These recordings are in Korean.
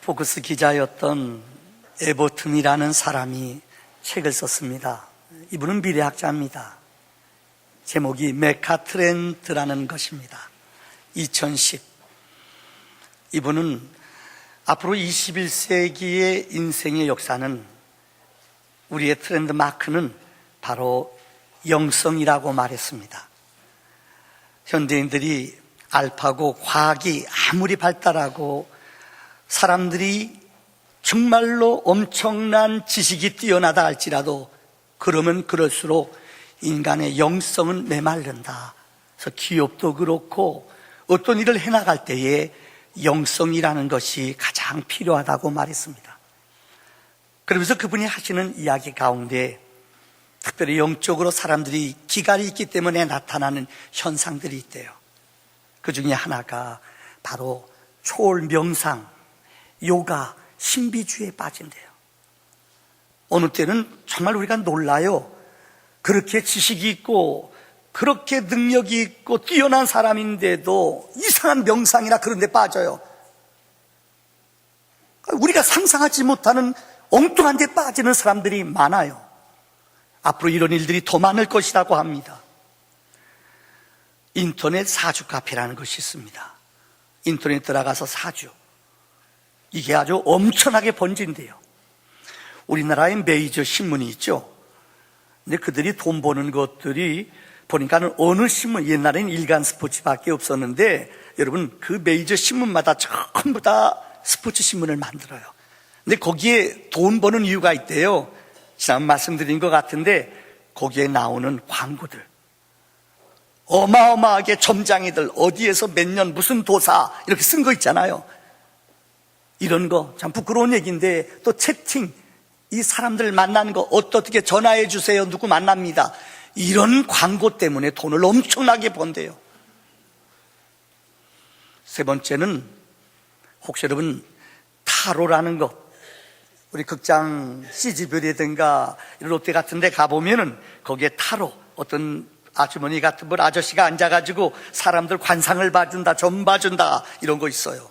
포커스 기자였던 에버튼이라는 사람이 책을 썼습니다. 이분은 미래학자입니다. 제목이 메가트렌드라는 것입니다. 2010. 이분은 앞으로 21세기의 인생의 역사는 우리의 트렌드 마크는 바로 영성이라고 말했습니다. 현대인들이 알파고 과학이 아무리 발달하고 사람들이 정말로 엄청난 지식이 뛰어나다 할지라도 그러면 그럴수록 인간의 영성은 메말른다. 그래서 기업도 그렇고 어떤 일을 해나갈 때에 영성이라는 것이 가장 필요하다고 말했습니다. 그러면서 그분이 하시는 이야기 가운데 특별히 영적으로 사람들이 기갈이 있기 때문에 나타나는 현상들이 있대요. 그 중에 하나가 바로 초월 명상, 요가, 신비주의에 빠진대요. 어느 때는 정말 우리가 놀라요. 그렇게 지식이 있고 그렇게 능력이 있고 뛰어난 사람인데도 이상한 명상이나 그런 데 빠져요. 우리가 상상하지 못하는 엉뚱한 데 빠지는 사람들이 많아요. 앞으로 이런 일들이 더 많을 것이라고 합니다. 인터넷 사주 카페라는 것이 있습니다. 인터넷 들어가서 사주, 이게 아주 엄청나게 번진대요. 우리나라에 메이저 신문이 있죠. 근데 그들이 돈 버는 것들이 보니까는 어느 신문, 옛날에는 일간 스포츠밖에 없었는데 여러분 그 메이저 신문마다 전부 다 스포츠 신문을 만들어요. 근데 거기에 돈 버는 이유가 있대요. 지난 말씀드린 것 같은데 거기에 나오는 광고들, 어마어마하게 점장이들 어디에서 몇 년 무슨 도사 이렇게 쓴 거 있잖아요. 이런 거 참 부끄러운 얘기인데 또 채팅, 이 사람들 만나는 거 어떻게 전화해 주세요, 누구 만납니다, 이런 광고 때문에 돈을 엄청나게 번대요. 세 번째는 혹시 여러분 타로라는 거, 우리 극장 CGV라든가 롯데 같은 데 가보면은 거기에 타로, 어떤 아주머니 같은 분, 아저씨가 앉아가지고 사람들 관상을 봐준다, 점 봐준다, 이런 거 있어요.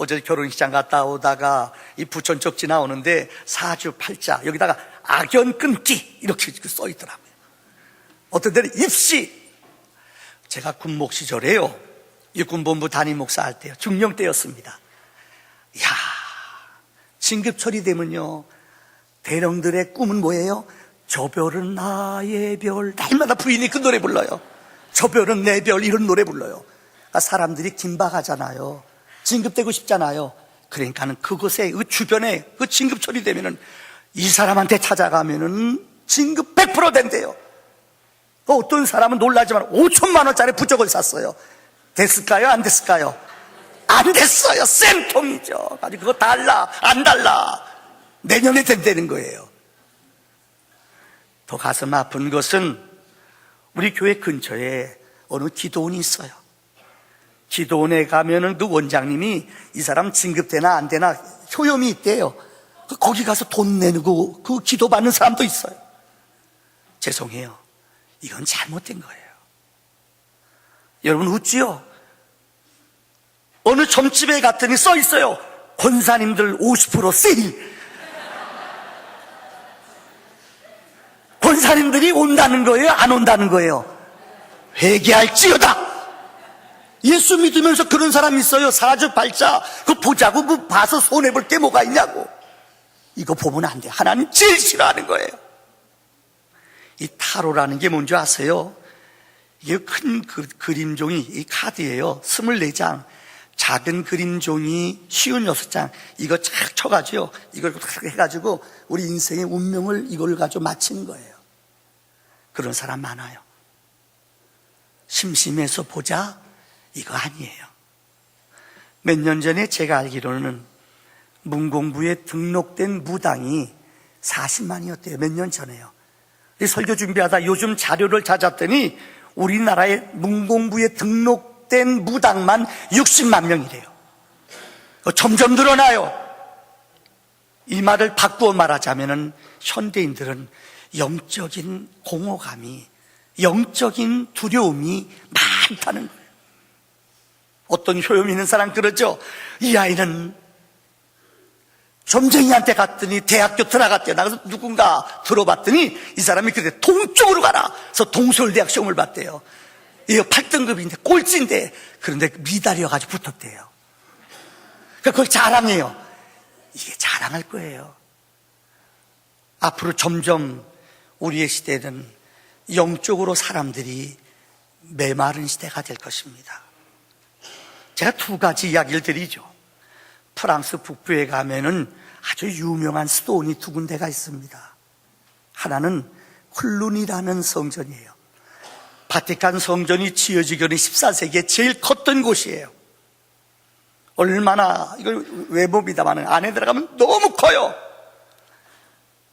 어제 결혼식장 갔다 오다가 이 부천 쪽 지나오는데 사주 팔자, 여기다가 악연 끊기 이렇게 써 있더라고요. 어떤 데는 입시. 제가 군목 시절에요, 육군본부 담임 목사 할 때요, 중령 때였습니다. 이야, 진급 처리되면요 대령들의 꿈은 뭐예요? 저 별은 나의 별. 날마다 부인이 그 노래 불러요. 저 별은 내 별, 이런 노래 불러요. 그러니까 사람들이 긴박하잖아요. 진급되고 싶잖아요. 그러니까는 그곳에 그 주변에 그 진급 처리되면은 이 사람한테 찾아가면은 진급 100% 된대요. 어떤 사람은 놀라지만 5천만 원짜리 부적을 샀어요. 됐을까요? 안 됐을까요? 안 됐어요. 쌤통이죠. 아주 그거 달라 안 달라, 내년에 된다는 거예요. 더 가슴 아픈 것은 우리 교회 근처에 어느 기도원이 있어요. 기도원에 가면은 그 원장님이 이 사람 진급되나 안 되나 효염이 있대요. 거기 가서 돈 내고 그 기도받는 사람도 있어요. 죄송해요, 이건 잘못된 거예요. 여러분 웃지요? 어느 점집에 갔더니 써 있어요. 권사님들 50% 세일. 권사님들이 온다는 거예요, 안 온다는 거예요? 회개할지어다. 예수 믿으면서 그런 사람 있어요. 사주 팔자 그거 보자고, 뭐 봐서 손해볼 게 뭐가 있냐고. 이거 보면 안 돼. 하나님 제일 싫어하는 거예요. 이 타로라는 게 뭔지 아세요? 이게 큰 그림종이 이 카드예요. 24장, 작은 그림종이 56장, 이거 착 쳐가지고 이걸 탁 해가지고 우리 인생의 운명을 이걸 가지고 맞히는 거예요. 그런 사람 많아요. 심심해서 보자, 이거 아니에요. 몇 년 전에 제가 알기로는 문공부에 등록된 무당이 40만이었대요. 몇 년 전에요. 설교 준비하다 요즘 자료를 찾았더니 우리나라에 문공부에 등록된 무당만 60만 명이래요. 점점 늘어나요. 이 말을 바꾸어 말하자면은 현대인들은 영적인 공허감이, 영적인 두려움이 많다는 거예요. 어떤 효험 있는 사람 그러죠. 이 아이는 점쟁이한테 갔더니 대학교 들어갔대요. 나가서 누군가 들어봤더니 이 사람이 그때 동쪽으로 가라. 그래서 동서울대학 시험을 봤대요. 이거 8등급인데 꼴찌인데, 그런데 미달이어가지고 붙었대요. 그러니까 그걸 자랑해요. 이게 자랑할 거예요. 앞으로 점점 우리의 시대는 영적으로 사람들이 메마른 시대가 될 것입니다. 제가 두 가지 이야기를 드리죠. 프랑스 북부에 가면은 아주 유명한 스톤이 두 군데가 있습니다. 하나는 쿨룬이라는 성전이에요. 바티칸 성전이 지어지기 전에 14세기에 제일 컸던 곳이에요. 얼마나, 이걸 외모입니다만 안에 들어가면 너무 커요.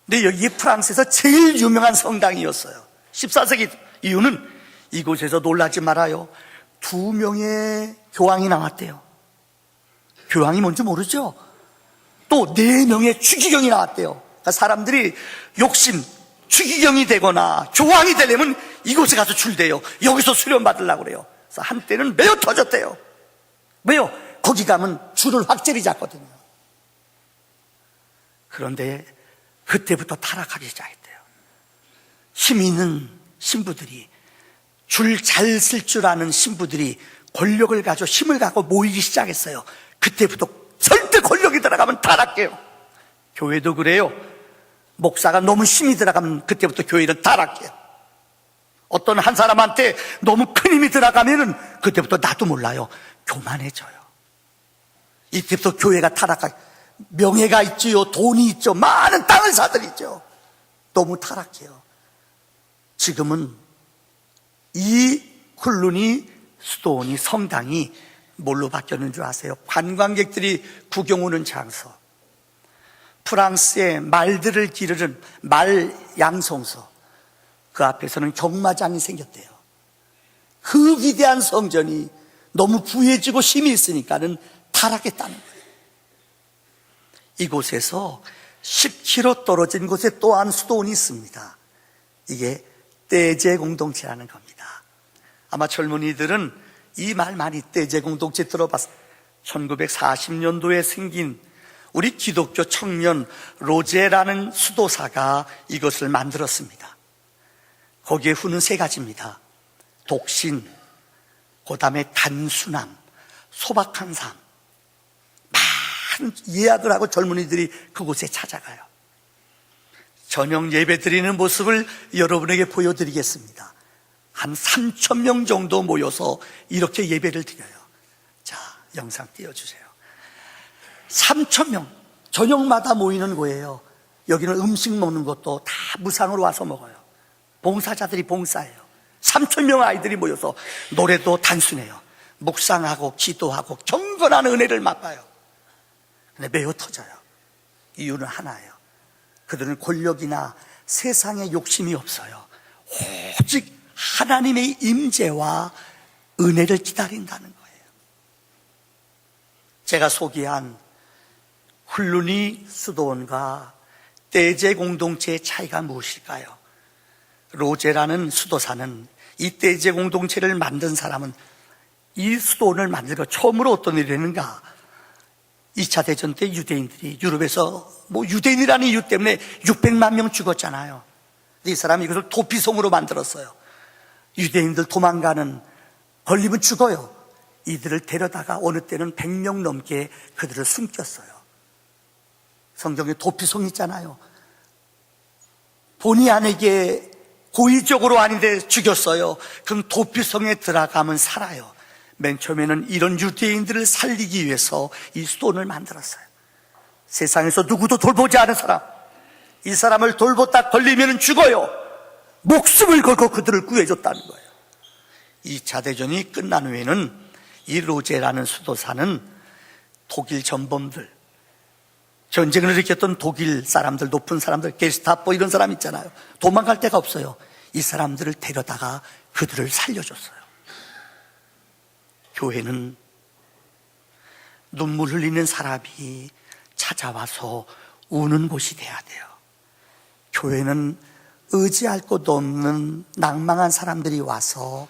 근데 여기 프랑스에서 제일 유명한 성당이었어요. 14세기. 이유는 이곳에서 놀라지 말아요. 2명의 교황이 나왔대요. 교황이 뭔지 모르죠? 또 4명의 추기경이 나왔대요. 그러니까 사람들이 욕심, 추기경이 되거나 교황이 되려면 이곳에 가서 줄대요. 여기서 수련 받으려고 그래요. 그래서 한때는 매우 터졌대요. 왜요? 거기 가면 줄을 확실히 잡거든요. 그런데 그때부터 타락하기 시작했대요. 힘이 있는 신부들이, 줄 잘 쓸 줄 아는 신부들이 권력을 가지고 힘을 갖고 모이기 시작했어요. 그때부터 절대 권력이 들어가면 타락해요. 교회도 그래요. 목사가 너무 힘이 들어가면 그때부터 교회는 타락해요. 어떤 한 사람한테 너무 큰 힘이 들어가면은 그때부터 나도 몰라요. 교만해져요. 이때부터 교회가 타락하고, 명예가 있지요, 돈이 있죠, 많은 땅을 사들이죠. 너무 타락해요. 지금은 이 쿨룬이 스톤이 성당이 뭘로 바뀌었는 줄 아세요? 관광객들이 구경 오는 장소. 프랑스의 말들을 기르는 말 양성소, 그 앞에서는 경마장이 생겼대요. 그 위대한 성전이 너무 부해지고 힘이 있으니까는 타락했다는 거예요. 이곳에서 10km 떨어진 곳에 또 한 수도원이 있습니다. 이게 떼제 공동체라는 겁니다. 아마 젊은이들은 이 말 많이 떼제 공동체 들어봤어요. 1940년도에 생긴 우리 기독교 청년 로제라는 수도사가 이것을 만들었습니다. 거기에 후는 3가지입니다. 독신, 그 다음에 단순함, 소박한 삶. 많은 예약을 하고 젊은이들이 그곳에 찾아가요. 저녁 예배 드리는 모습을 여러분에게 보여드리겠습니다. 한 3,000명 정도 모여서 이렇게 예배를 드려요. 자, 영상 띄워주세요. 3,000명, 저녁마다 모이는 거예요. 여기는 음식 먹는 것도 다 무상으로 와서 먹어요. 봉사자들이 봉사해요. 3,000명 아이들이 모여서 노래도 단순해요. 묵상하고 기도하고 경건한 은혜를 맛봐요. 근데 매우 터져요. 이유는 하나예요. 그들은 권력이나 세상에 욕심이 없어요. 오직 하나님의 임재와 은혜를 기다린다는 거예요. 제가 소개한 쿨룬이 수도원과 떼제 공동체의 차이가 무엇일까요? 로제라는 수도사는, 이 떼제 공동체를 만든 사람은 이 수도원을 만들고 처음으로 어떤 일이 했는가? 2차 대전 때 유대인들이 유럽에서 유대인이라는 이유 때문에 600만 명 죽었잖아요. 이 사람이 이것을 도피성으로 만들었어요. 유대인들 도망가는, 걸리면 죽어요. 이들을 데려다가 어느 때는 100명 넘게 그들을 숨겼어요. 성경에 도피성 있잖아요. 본의 아니게 고의적으로 아닌데 죽였어요. 그럼 도피성에 들어가면 살아요. 맨 처음에는 이런 유대인들을 살리기 위해서 이 수도원을 만들었어요. 세상에서 누구도 돌보지 않은 사람, 이 사람을 돌보다 걸리면 죽어요. 목숨을 걸고 그들을 구해줬다는 거예요. 2차 대전이 끝난 후에는 이 로제라는 수도사는 독일 전범들, 전쟁을 일으켰던 독일 사람들, 높은 사람들, 게스타포 이런 사람 있잖아요. 도망갈 데가 없어요. 이 사람들을 데려다가 그들을 살려줬어요. 교회는 눈물 흘리는 사람이 찾아와서 우는 곳이 돼야 돼요. 교회는 의지할 곳 없는 낭망한 사람들이 와서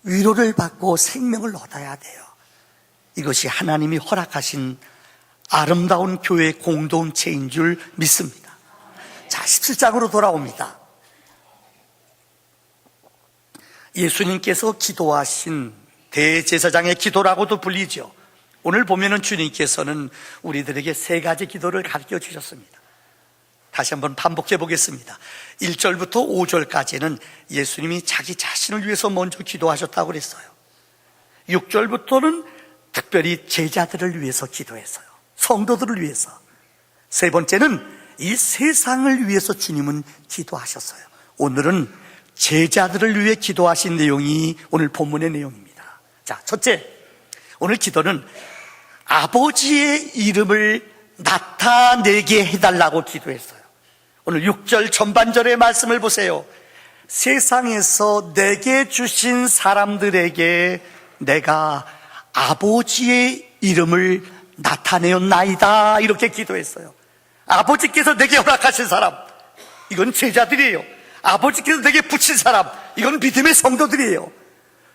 위로를 받고 생명을 얻어야 돼요. 이것이 하나님이 허락하신 아름다운 교회 공동체인 줄 믿습니다. 자, 17장으로 돌아옵니다. 예수님께서 기도하신 대제사장의 기도라고도 불리죠. 오늘 보면은 주님께서는 우리들에게 세 가지 기도를 가르쳐 주셨습니다. 다시 한번 반복해 보겠습니다. 1절부터 5절까지는 예수님이 자기 자신을 위해서 먼저 기도하셨다고 그랬어요. 6절부터는 특별히 제자들을 위해서 기도했어요. 성도들을 위해서. 세 번째는 이 세상을 위해서 주님은 기도하셨어요. 오늘은 제자들을 위해 기도하신 내용이 오늘 본문의 내용입니다. 자, 첫째, 오늘 기도는 아버지의 이름을 나타내게 해달라고 기도했어요. 오늘 6절 전반절의 말씀을 보세요. 세상에서 내게 주신 사람들에게 내가 아버지의 이름을 나타내었나이다, 이렇게 기도했어요. 아버지께서 내게 허락하신 사람, 이건 제자들이에요. 아버지께서 내게 붙인 사람, 이건 믿음의 성도들이에요.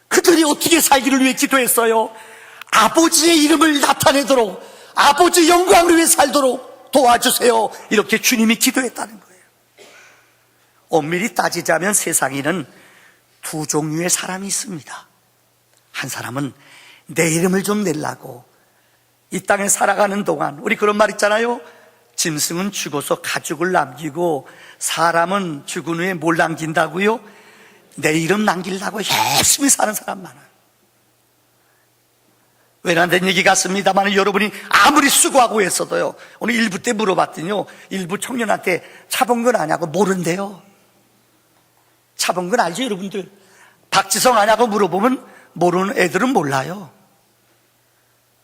그들이 어떻게 살기를 위해 기도했어요? 아버지의 이름을 나타내도록, 아버지 영광을 위해 살도록 도와주세요, 이렇게 주님이 기도했다는 거예요. 엄밀히 따지자면 세상에는 두 종류의 사람이 있습니다. 한 사람은 내 이름을 좀 내려고 이 땅에 살아가는 동안, 우리 그런 말 있잖아요. 짐승은 죽어서 가죽을 남기고 사람은 죽은 후에 뭘 남긴다고요? 내 이름 남기려고 열심히 사는 사람 많아요. 외람된 얘기 같습니다만 여러분이 아무리 수고하고 했어도요, 오늘 일부 때 물어봤더니요, 일부 청년한테 차본 건 아냐고 모른대요. 차본 건 알죠, 여러분들? 박지성 아냐고 물어보면 모르는 애들은 몰라요.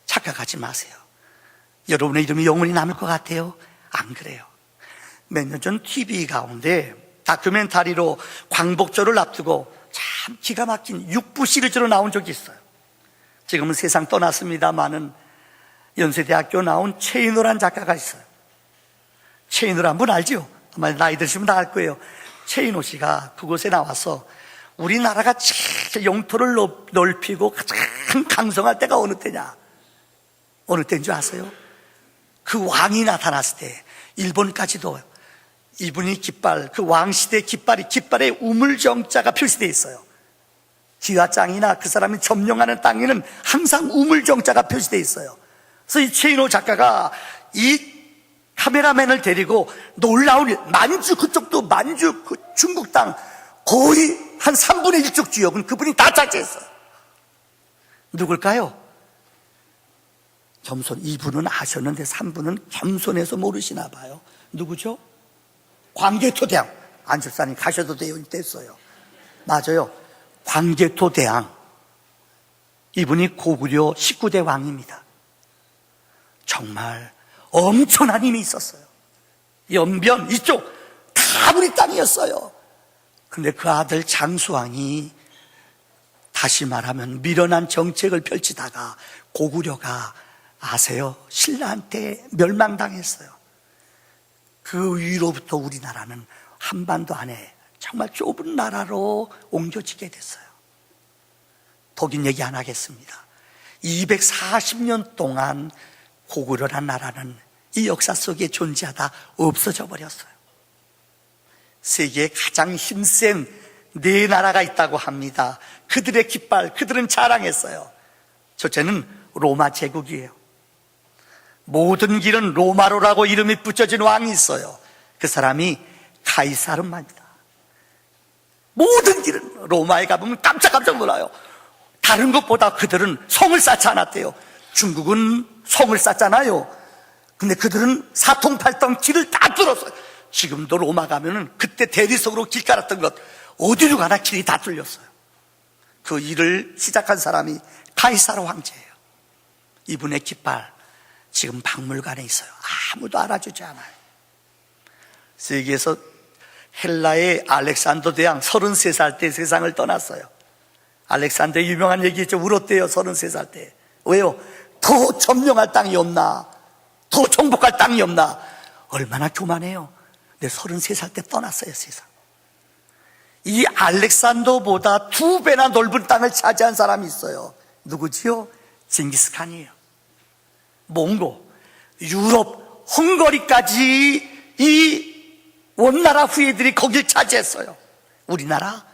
착각하지 마세요. 여러분의 이름이 영원히 남을 것 같아요? 안 그래요. 몇 년 전 TV 가운데 다큐멘터리로 광복절을 앞두고 참 기가 막힌 6부 시리즈로 나온 적이 있어요. 지금은 세상 떠났습니다마는 연세대학교 나온 최인호란 작가가 있어요. 최인호란 분 알죠? 아마 나이 드시면 다 알 거예요. 최인호 씨가 그곳에 나와서 우리나라가 제일 영토를 넓히고 가장 강성할 때가 어느 때냐? 어느 때인 줄 아세요? 그 왕이 나타났을 때 일본까지도 이분이 깃발, 그 왕시대 깃발에 우물정자가 표시되어 있어요. 기와장이나 그 사람이 점령하는 땅에는 항상 우물정자가 표시되어 있어요. 그래서 이 최인호 작가가 이 카메라맨을 데리고 놀라운 만주, 그쪽도 만주, 그 중국 땅 거의 한 3분의 1쪽 지역은 그분이 다 차지했어요. 누굴까요? 겸손. 2분은 아셨는데 3분은 겸손해서 모르시나 봐요. 누구죠? 광개토대왕. 안철사님 가셔도 돼요. 됐어요. 맞아요. 광개토대왕. 이분이 고구려 19대 왕입니다. 정말 엄청난 힘이 있었어요. 연변 이쪽 다 우리 땅이었어요. 근데 그 아들 장수왕이 다시 말하면 미련한 정책을 펼치다가 고구려가 아세요? 신라한테 멸망당했어요. 그 위로부터 우리나라는 한반도 안에 정말 좁은 나라로 옮겨지게 됐어요. 독일 얘기 안 하겠습니다. 240년 동안 고구려란 나라는 이 역사 속에 존재하다 없어져 버렸어요. 세계에 가장 힘센 네 나라가 있다고 합니다. 그들의 깃발, 그들은 자랑했어요. 첫째는 로마 제국이에요. 모든 길은 로마로라고 이름이 붙여진 왕이 있어요. 그 사람이 카이사르입니다. 모든 길은 로마에 가보면 깜짝깜짝 놀라요. 다른 것보다 그들은 성을 쌓지 않았대요. 중국은 성을 쌓잖아요. 근데 그들은 사통팔통 길을 다 뚫었어요. 지금도 로마 가면은 그때 대리석으로 길 깔았던 것 어디로 가나 길이 다 뚫렸어요. 그 일을 시작한 사람이 카이사르 황제예요. 이분의 깃발 지금 박물관에 있어요. 아무도 알아주지 않아요. 세계에서 헬라의 알렉산더 대왕 33살 때 세상을 떠났어요. 알렉산더 유명한 얘기죠. 울었대요. 33살 때. 왜요? 더 점령할 땅이 없나? 더 정복할 땅이 없나? 얼마나 교만해요. 근데 33살 때 떠났어요. 세상. 이 알렉산더보다 2배나 넓은 땅을 차지한 사람이 있어요. 누구지요? 징기스칸이에요. 몽고. 유럽, 헝가리까지 이 원나라 후예들이 거길 차지했어요. 우리나라,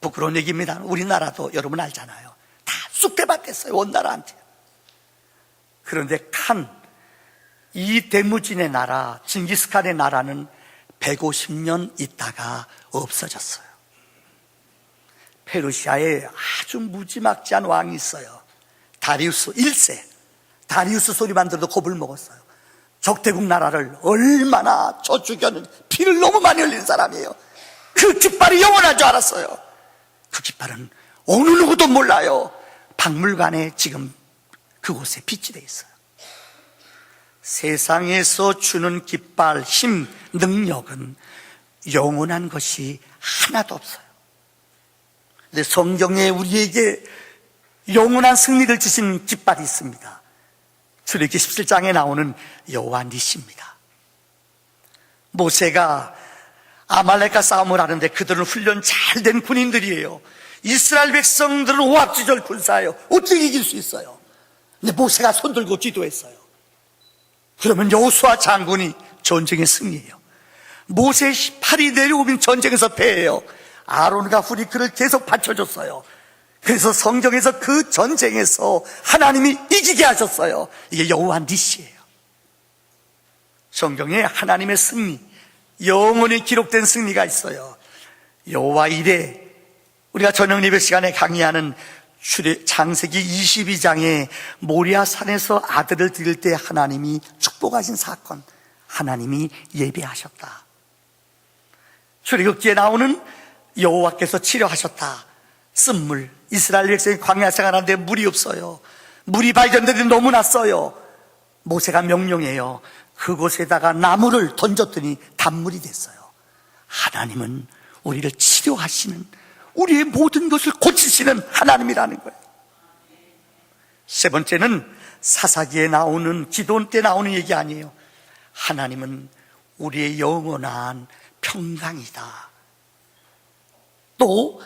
부끄러운 얘기입니다. 우리나라도 여러분 알잖아요. 다 쑥대밭 됐어요, 원나라한테. 그런데 이 대무진의 나라, 징기스칸의 나라는 150년 있다가 없어졌어요. 페르시아에 아주 무지막지한 왕이 있어요. 다리우스 1세. 다리우스 소리만 들어도 겁을 먹었어요. 적대국 나라를 얼마나 저주견은 피를 너무 많이 흘린 사람이에요. 그 깃발이 영원한 줄 알았어요. 그 깃발은 어느 누구도 몰라요. 박물관에 지금 그곳에 비치되어 있어요. 세상에서 주는 깃발, 힘, 능력은 영원한 것이 하나도 없어요. 근데 성경에 우리에게 영원한 승리를 주신 깃발이 있습니다. 출애굽기 17장에 나오는 여호와 니시입니다. 모세가 아말렉과 싸움을 하는데 그들은 훈련 잘 된 군인들이에요. 이스라엘 백성들은 오합지졸 군사예요. 어떻게 이길 수 있어요? 근데 모세가 손들고 기도했어요. 그러면 여호수아 장군이 전쟁의 승리예요. 모세의 팔이 내려오면 전쟁에서 패해요. 아론과 훌이 그를 계속 받쳐줬어요. 그래서 성경에서 그 전쟁에서 하나님이 이기게 하셨어요. 이게 여호와 니시예요. 성경에 하나님의 승리, 영원히 기록된 승리가 있어요. 여호와 이레, 우리가 저녁 예배 시간에 강의하는 창세기 22장에 모리아산에서 아들을 드릴 때 하나님이 축복하신 사건, 하나님이 예배하셨다. 출애굽기에 나오는 여호와께서 치료하셨다. 쓴물, 이스라엘 백성이 광야 생활하는데 물이 없어요. 물이 발견되는데 너무나 써요. 모세가 명령해요. 그곳에다가 나무를 던졌더니 단물이 됐어요. 하나님은 우리를 치료하시는, 우리의 모든 것을 고치시는 하나님이라는 거예요. 세 번째는 사사기에 나오는, 기도원 때 나오는 얘기 아니에요. 하나님은 우리의 영원한 평강이다. 또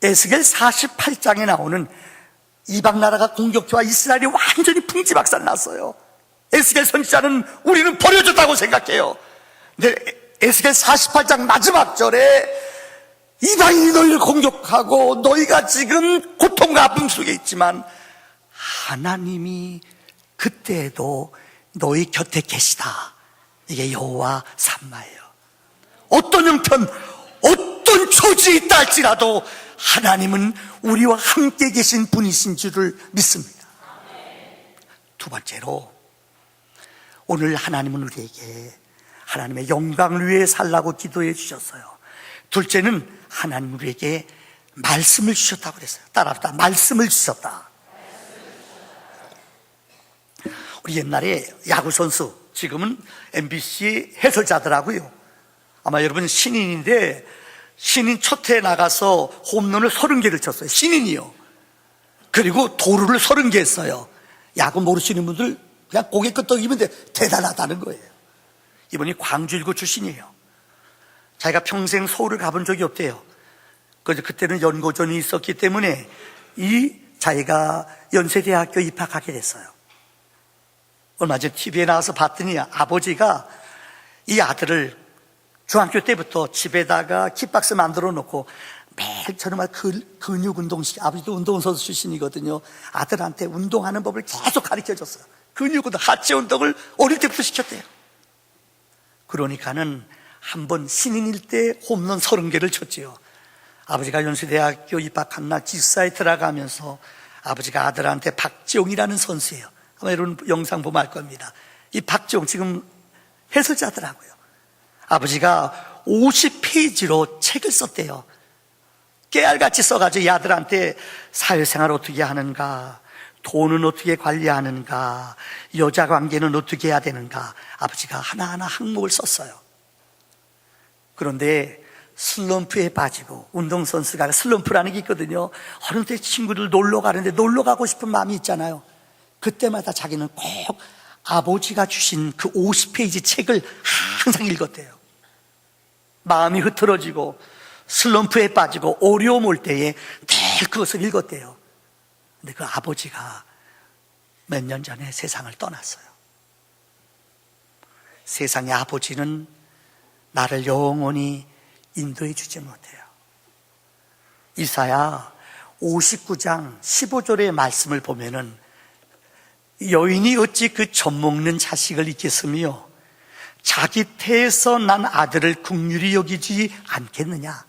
에스겔 48장에 나오는 이방 나라가 공격해와 이스라엘이 완전히 풍지박산 났어요. 에스겔 선지자는 우리는 버려졌다고 생각해요. 근데 에스겔 48장 마지막 절에 이방인이 너희를 공격하고 너희가 지금 고통과 아픔 속에 있지만 하나님이 그때에도 너희 곁에 계시다. 이게 여호와 삼마예요. 어떤 형편, 어떤 처지에 있다 할지라도 하나님은 우리와 함께 계신 분이신 줄을 믿습니다. 두 번째로, 오늘 하나님은 우리에게 하나님의 영광을 위해 살라고 기도해 주셨어요. 둘째는 하나님 우리에게 말씀을 주셨다고 그랬어요. 따라합시다. 말씀을 주셨다. 우리 옛날에 야구선수, 지금은 MBC 해설자더라고요. 아마 여러분 신인인데, 신인 첫 해에 나가서 홈런을 30개를 쳤어요. 신인이요. 그리고 도루를 30개 했어요. 야구 모르시는 분들 그냥 고개 끄덕이면 대단하다는 거예요. 이분이 광주 일고 출신이에요. 자기가 평생 서울을 가본 적이 없대요. 그때는 연고전이 있었기 때문에 자기가 연세대학교 입학하게 됐어요. 얼마 전 TV에 나와서 봤더니 아버지가 이 아들을 중학교 때부터 집에다가 킥박스 만들어 놓고 매일 정말 근육 운동식, 아버지도 운동선수 출신이거든요. 아들한테 운동하는 법을 계속 가르쳐 줬어요. 근육 운동, 하체 운동을 어릴 때부터 시켰대요. 그러니까는 한번 신인일 때 홈런 30개를 쳤지요. 아버지가 연수대학교 입학한 날 기숙사에 들어가면서 아버지가 아들한테 박지용이라는 선수예요. 아마 이런 영상 보면 알 겁니다. 이 박지용 지금 해설자더라고요. 아버지가 50페이지로 책을 썼대요. 깨알같이 써가지고 이 아들한테 사회생활 어떻게 하는가, 돈은 어떻게 관리하는가, 여자관계는 어떻게 해야 되는가, 아버지가 하나하나 항목을 썼어요. 그런데 슬럼프에 빠지고, 운동선수가 슬럼프라는 게 있거든요. 어느 때 친구들 놀러 가는데 놀러 가고 싶은 마음이 있잖아요. 그때마다 자기는 꼭 아버지가 주신 그 50페이지 책을 항상 읽었대요. 마음이 흐트러지고 슬럼프에 빠지고 어려움 올 때에 늘 그것을 읽었대요. 근데 그 아버지가 몇 년 전에 세상을 떠났어요. 세상의 아버지는 나를 영원히 인도해 주지 못해요. 이사야 59장 15절의 말씀을 보면은 여인이 어찌 그 젖먹는 자식을 잊겠으며 자기 태에서 난 아들을 긍휼히 여기지 않겠느냐.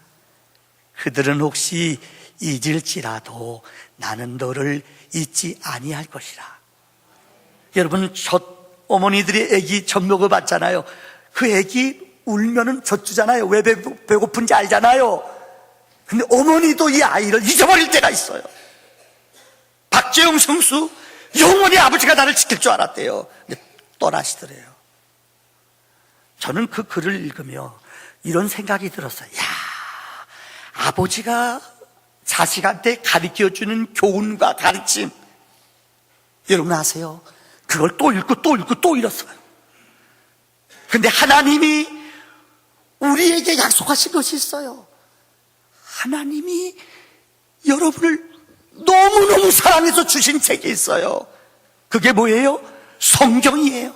그들은 혹시 잊을지라도 나는 너를 잊지 아니할 것이라. 여러분, 어머니들이 애기 젖 먹어봤잖아요. 그 애기 울면은 젖 주잖아요. 왜 배고픈지 알잖아요. 근데 어머니도 이 아이를 잊어버릴 때가 있어요. 박재용 성수 영원히 아버지가 나를 지킬 줄 알았대요. 근데 떠나시더래요. 저는 그 글을 읽으며 이런 생각이 들었어요. 야, 아버지가 자식한테 가르쳐주는 교훈과 가르침, 여러분 아세요? 그걸 또 읽고 또 읽고 또 읽었어요. 근데 하나님이 우리에게 약속하신 것이 있어요. 하나님이 여러분을 너무너무 사랑해서 주신 책이 있어요. 그게 뭐예요? 성경이에요.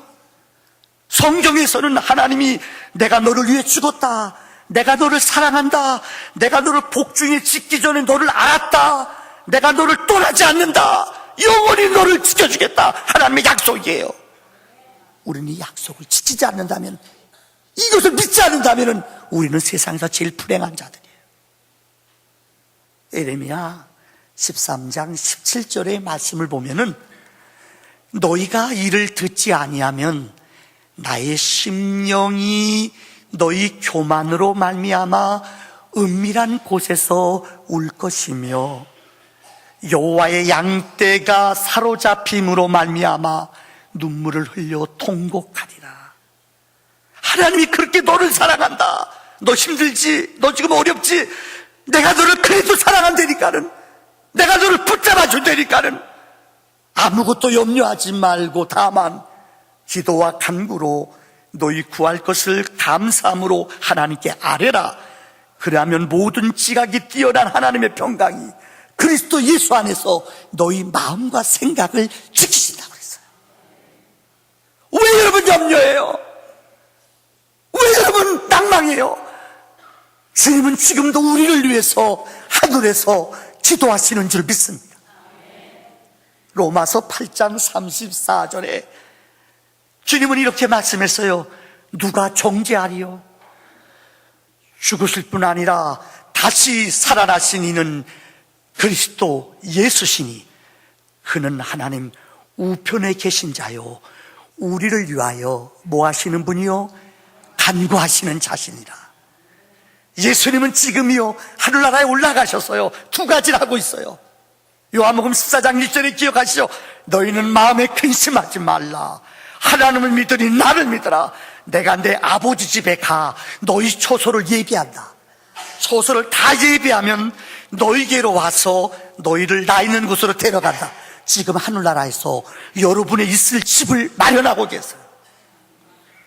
성경에서는 하나님이 내가 너를 위해 죽었다, 내가 너를 사랑한다, 내가 너를 복중에 짓기 전에 너를 알았다, 내가 너를 떠나지 않는다, 영원히 너를 지켜주겠다, 하나님의 약속이에요. 우리는 이 약속을 지키지 않는다면, 이것을 믿지 않는다면 우리는 세상에서 제일 불행한 자들이에요. 에레미야 13장 17절의 말씀을 보면은 너희가 이를 듣지 아니하면 나의 심령이 너희 교만으로 말미암아 은밀한 곳에서 울 것이며 여호와의 양떼가 사로잡힘으로 말미암아 눈물을 흘려 통곡하리라. 하나님이 그렇게 너를 사랑한다. 너 힘들지? 너 지금 어렵지? 내가 너를 그래도 사랑한다니까는, 내가 너를 붙잡아 준다니까는 아무것도 염려하지 말고 다만 기도와 간구로 너희 구할 것을 감사함으로 하나님께 아뢰라. 그러면 모든 지각이 뛰어난 하나님의 평강이 그리스도 예수 안에서 너희 마음과 생각을 지키신다고 그랬어요. 왜 여러분 염려해요? 왜 여러분 낭망해요? 주님은 지금도 우리를 위해서 하늘에서 기도하시는 줄 믿습니다. 로마서 8장 34절에 주님은 이렇게 말씀했어요. 누가 정죄하리요? 죽으실 뿐 아니라 다시 살아나신 이는 그리스도 예수시니 그는 하나님 우편에 계신 자요 우리를 위하여 뭐 하시는 분이요? 간구하시는 자신이라. 예수님은 지금이요 하늘나라에 올라가셨어요. 두 가지를 하고 있어요. 요한복음 14장 1절에 기억하시죠? 너희는 마음에 근심하지 말라. 하나님을 믿으니 나를 믿어라. 내가 내 아버지 집에 가 너희 처소를 예비한다. 처소를 다 예비하면 너희에게로 와서 너희를 나 있는 곳으로 데려간다. 지금 하늘나라에서 여러분의 있을 집을 마련하고 계세요.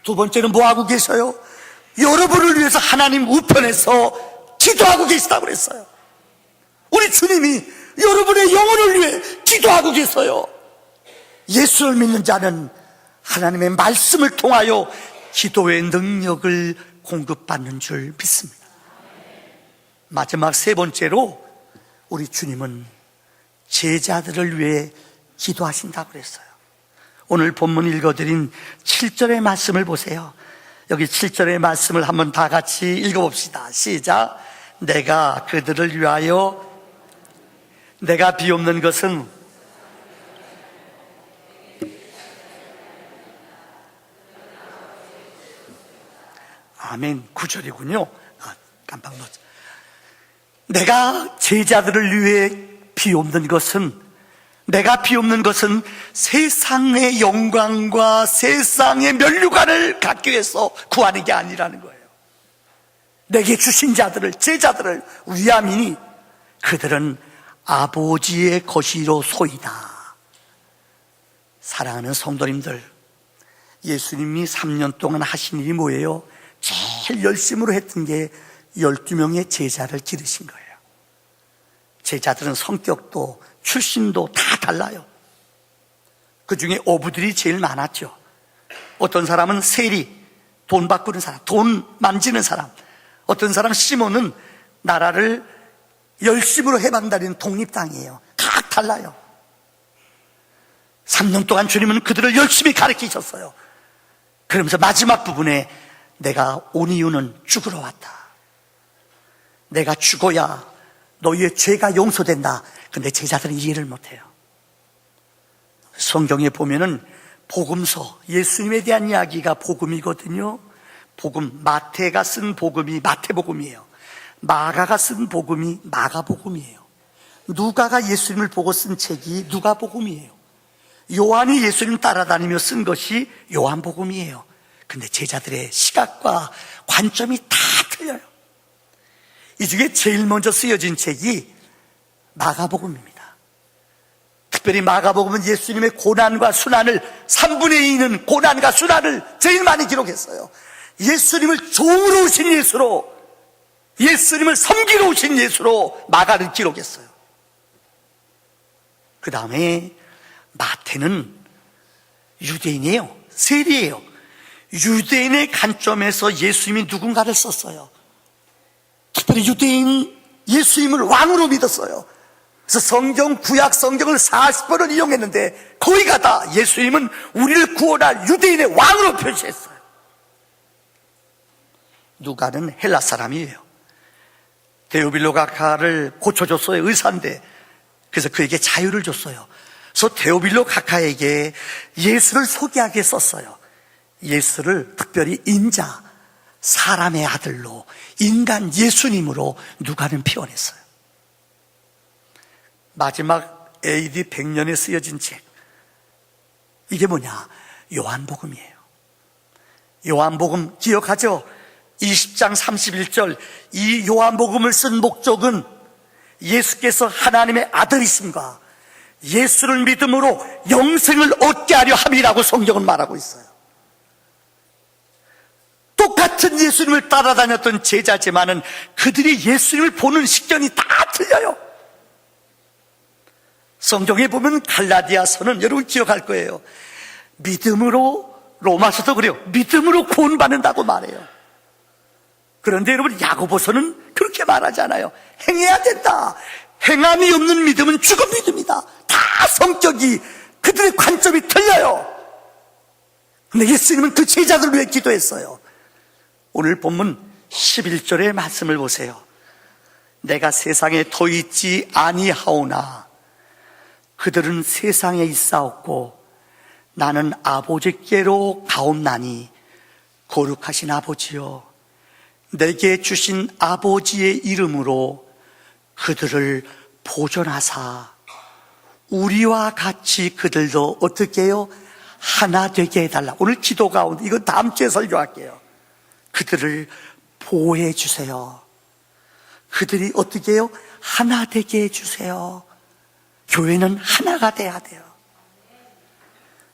두 번째는 뭐 하고 계셔요? 여러분을 위해서 하나님 우편에서 기도하고 계시다고 그랬어요. 우리 주님이 여러분의 영혼을 위해 기도하고 계세요. 예수를 믿는 자는 하나님의 말씀을 통하여 기도의 능력을 공급받는 줄 믿습니다. 마지막 세 번째로 우리 주님은 제자들을 위해 기도하신다고 그랬어요. 오늘 본문 읽어드린 7절의 말씀을 보세요. 여기 7절의 말씀을 한번 다 같이 읽어봅시다. 시작. 내가 그들을 위하여 내가 비옵는 것은 아멘. 9절이군요. 깜빡 넣었죠. 내가 제자들을 위해 비옵는 것은, 내가 비옵는 것은 세상의 영광과 세상의 면류관을 갖기 위해서 구하는 게 아니라는 거예요. 내게 주신 자들을, 제자들을 위함이니 그들은 아버지의 것이로소이다. 사랑하는 성도님들, 예수님이 3년 동안 하신 일이 뭐예요? 제일 열심으로 했던 게 12명의 제자를 기르신 거예요. 제자들은 성격도 출신도 다 달라요. 그 중에 어부들이 제일 많았죠. 어떤 사람은 세리, 돈 바꾸는 사람, 돈 만지는 사람. 어떤 사람 시몬은 나라를 열심으로 해방다리는 독립당이에요. 각 달라요. 3년 동안 주님은 그들을 열심히 가르치셨어요. 그러면서 마지막 부분에 내가 온 이유는 죽으러 왔다. 내가 죽어야 너희의 죄가 용서된다. 근데 제자들은 이해를 못해요. 성경에 보면은 복음서, 예수님에 대한 이야기가 복음이거든요. 복음, 마태가 쓴 복음이 마태복음이에요. 마가가 쓴 복음이 마가복음이에요. 누가가 예수님을 보고 쓴 책이 누가복음이에요. 요한이 예수님 따라다니며 쓴 것이 요한복음이에요. 근데 제자들의 시각과 관점이 다 틀려요. 이 중에 제일 먼저 쓰여진 책이 마가복음입니다. 특별히 마가복음은 예수님의 고난과 순환을 3분의 2는 고난과 순환을 제일 많이 기록했어요. 예수님을 종으로 오신 예수로, 예수님을 섬기러 오신 예수로 마가를 기록했어요. 그 다음에 마태는 유대인이에요. 세리예요. 유대인의 관점에서 예수님이 누군가를 썼어요. 특별히 유대인 예수님을 왕으로 믿었어요. 그래서 성경, 구약 성경을 40번을 이용했는데 거기가 다 예수님은 우리를 구원할 유대인의 왕으로 표시했어요. 누가는 헬라 사람이에요. 데오빌로 각하를 고쳐줬어요. 의사인데. 그래서 그에게 자유를 줬어요. 그래서 데오빌로 각하에게 예수를 소개하게 썼어요. 예수를 특별히 인자, 사람의 아들로, 인간 예수님으로 누가는 표현했어요. 마지막 AD 100년에 쓰여진 책, 이게 뭐냐? 요한복음이에요. 요한복음 기억하죠? 20장 31절, 이 요한복음을 쓴 목적은 예수께서 하나님의 아들이심과 예수를 믿음으로 영생을 얻게 하려 함이라고 성경은 말하고 있어요. 똑같은 예수님을 따라다녔던 제자지만은 그들이 예수님을 보는 시견이 다 틀려요. 성경에 보면 갈라디아서는 여러분 기억할 거예요. 믿음으로, 로마서도 그래요. 믿음으로 구원받는다고 말해요. 그런데 여러분 야고보서는 그렇게 말하지 않아요. 행해야 된다. 행함이 없는 믿음은 죽은 믿음이다. 다 성격이, 그들의 관점이 틀려요. 근데 예수님은 그 제자들을 위해 기도했어요. 오늘 본문 11절의 말씀을 보세요. 내가 세상에 더 있지 아니하오나 그들은 세상에 있사옵고 나는 아버지께로 가옵나니 거룩하신 아버지여 내게 주신 아버지의 이름으로 그들을 보존하사 우리와 같이 그들도 어떻게 해요? 하나 되게 해달라. 오늘 기도 가운데, 이거 다음 주에 설교할게요. 그들을 보호해 주세요. 그들이 어떻게 해요? 하나 되게 해주세요. 교회는 하나가 돼야 돼요.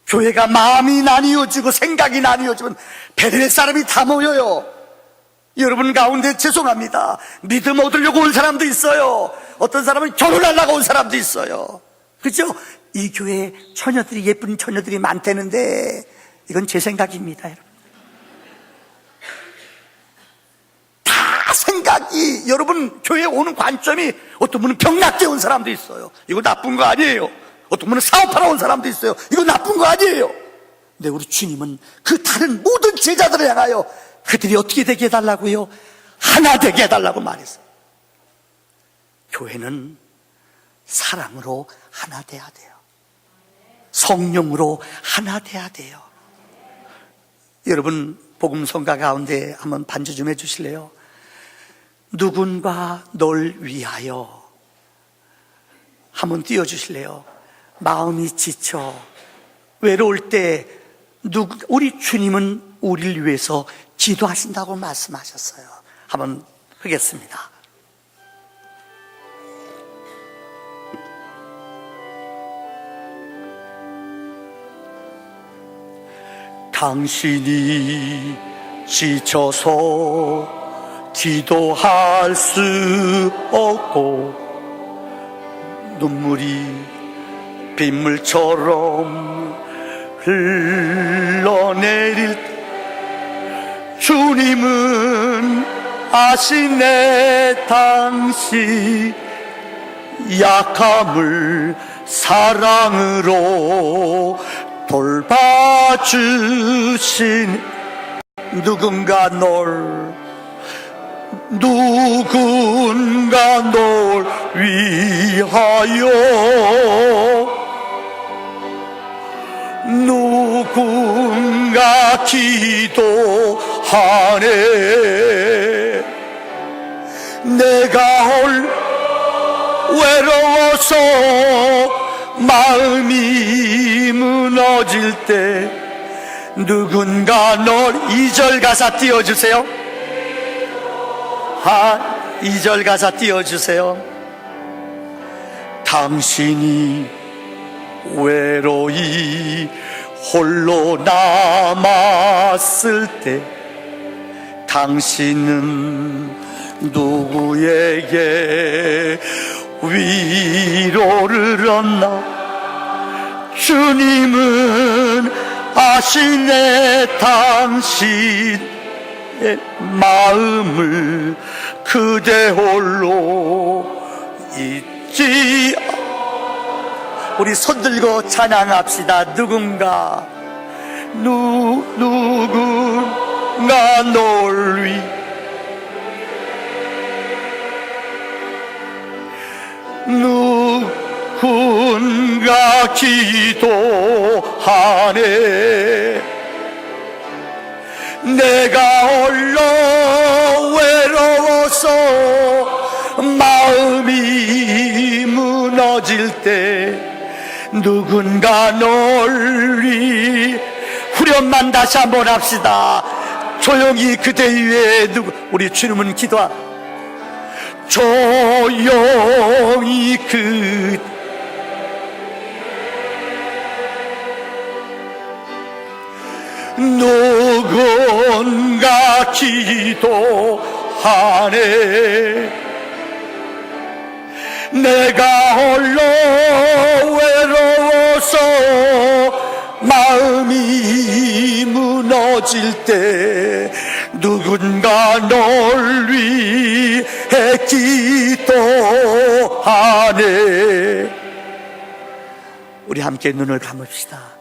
교회가 마음이 나뉘어지고 생각이 나뉘어지면 베들레 사람이 다 모여요. 여러분 가운데 죄송합니다. 믿음 얻으려고 온 사람도 있어요. 어떤 사람은 결혼하려고 온 사람도 있어요. 그렇죠? 이 교회에 처녀들이, 예쁜 처녀들이 많다는데 이건 제 생각입니다. 여러분, 다 생각이, 여러분 교회에 오는 관점이, 어떤 분은 병낫게 온 사람도 있어요. 이거 나쁜 거 아니에요. 어떤 분은 사업하러 온 사람도 있어요. 이거 나쁜 거 아니에요. 근데 우리 주님은 그 다른 모든 제자들을 향하여 그들이 어떻게 되게 해달라고요? 하나 되게 해달라고 말했어요. 교회는 사랑으로 하나 돼야 돼요. 성령으로 하나 돼야 돼요. 여러분 복음성가 가운데 한번 반주 좀 해주실래요? 누군가 널 위하여 한번 띄워주실래요? 마음이 지쳐 외로울 때 우리 주님은 우리를 위해서 기도하신다고 말씀하셨어요. 한번 하겠습니다. 당신이 지쳐서 기도할 수 없고 눈물이 빗물처럼 흘러내릴 아시네 당신 약함을 사랑으로 돌봐주신 누군가 널 위하여 누군가 기도하네. 내가 외로워서 마음이 무너질 때 누군가 널 2절 가사 띄워주세요. 2절 가사 띄워주세요. 당신이 외로이 홀로 남았을 때 당신은 누구에게 위로를 얻나? 주님은 아시네 당신의 마음을 그대 홀로 잊지. 우리 손들고 찬양합시다. 누군가 널 위 누군가 기도하네. 내가 홀로 외로워서 마음이 무너질 때 누군가 널 위해 후렴만 다시 한번 합시다. 조용히 그대 위에 우리 주님은 조용히 누군가 기도하네. 내가 홀로 외로워서 마음이 무너질 때 누군가 널 위해 기도하네. 우리 함께 눈을 감읍시다.